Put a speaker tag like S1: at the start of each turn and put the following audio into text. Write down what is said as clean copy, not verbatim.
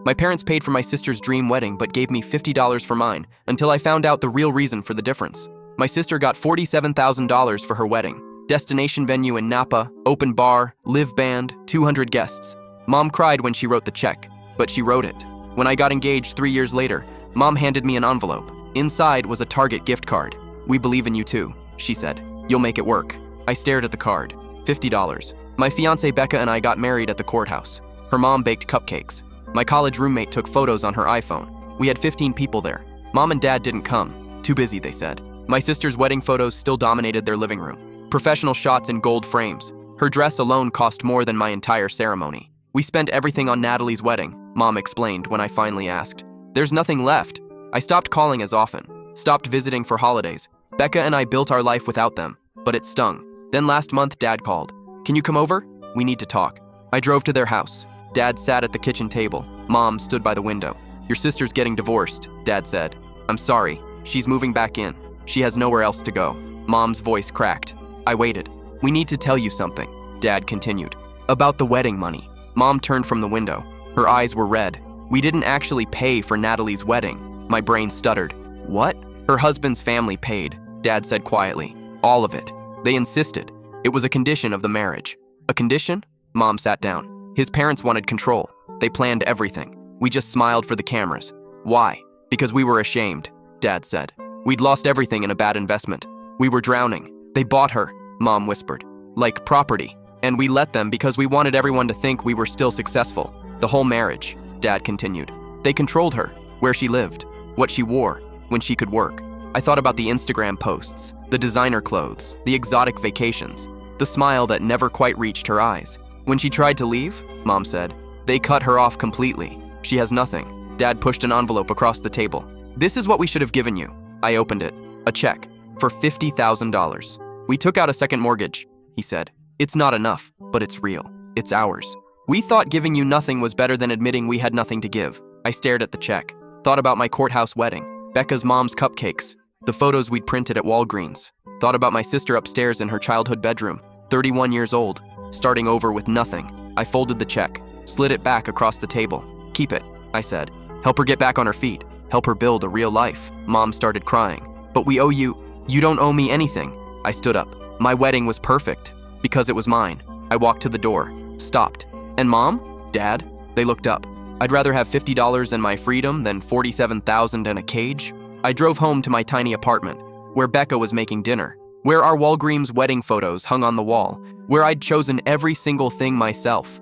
S1: My parents paid for my sister's dream wedding but gave me $50 for mine until I found out the real reason for the difference. My sister got $47,000 for her wedding. Destination venue in Napa, open bar, live band, 200 guests. Mom cried when she wrote the check, but she wrote it. When I got engaged 3 years later, Mom handed me an envelope. Inside was a Target gift card. "We believe in you too," she said. "You'll make it work." I stared at the card. $50. My fiancée Becca and I got married at the courthouse. Her mom baked cupcakes. My college roommate took photos on her iPhone. We had 15 people there. Mom and Dad didn't come. Too busy, they said. My sister's wedding photos still dominated their living room. Professional shots in gold frames. Her dress alone cost more than my entire ceremony. "We spent everything on Natalie's wedding," Mom explained when I finally asked. "There's nothing left." I stopped calling as often, stopped visiting for holidays. Becca and I built our life without them, but it stung. Then last month, Dad called. "Can you come over? We need to talk." I drove to their house. Dad sat at the kitchen table. Mom stood by the window. "Your sister's getting divorced," Dad said. "I'm sorry. She's moving back in. She has nowhere else to go." Mom's voice cracked. I waited. "We need to tell you something," Dad continued. "About the wedding money." Mom turned from the window. Her eyes were red. "We didn't actually pay for Natalie's wedding." My brain stuttered. "What?" "Her husband's family paid," Dad said quietly. "All of it. They insisted. It was a condition of the marriage." "A condition?" Mom sat down. "His parents wanted control. They planned everything. We just smiled for the cameras." "Why?" "Because we were ashamed," Dad said. "We'd lost everything in a bad investment. We were drowning. They bought her," Mom whispered. "Like property. And we let them because we wanted everyone to think we were still successful. The whole marriage," Dad continued. "They controlled her, where she lived, what she wore, when she could work." I thought about the Instagram posts, the designer clothes, the exotic vacations, the smile that never quite reached her eyes. "When she tried to leave," Mom said, "they cut her off completely. She has nothing." Dad pushed an envelope across the table. "This is what we should have given you." I opened it. A check for $50,000. "We took out a second mortgage," he said. "It's not enough, but it's real. It's ours. We thought giving you nothing was better than admitting we had nothing to give." I stared at the check, thought about my courthouse wedding, Becca's mom's cupcakes, the photos we'd printed at Walgreens, thought about my sister upstairs in her childhood bedroom, 31 years old, starting over with nothing. I folded the check, slid it back across the table. "Keep it," I said. "Help her get back on her feet. Help her build a real life." Mom started crying. "But we owe you." "You don't owe me anything." I stood up. My wedding was perfect, because it was mine. I walked to the door, stopped. "And Mom? Dad?" They looked up. "I'd rather have $50 and my freedom than $47,000 and a cage." I drove home to my tiny apartment, where Becca was making dinner, where our Walgreens wedding photos hung on the wall, where I'd chosen every single thing myself.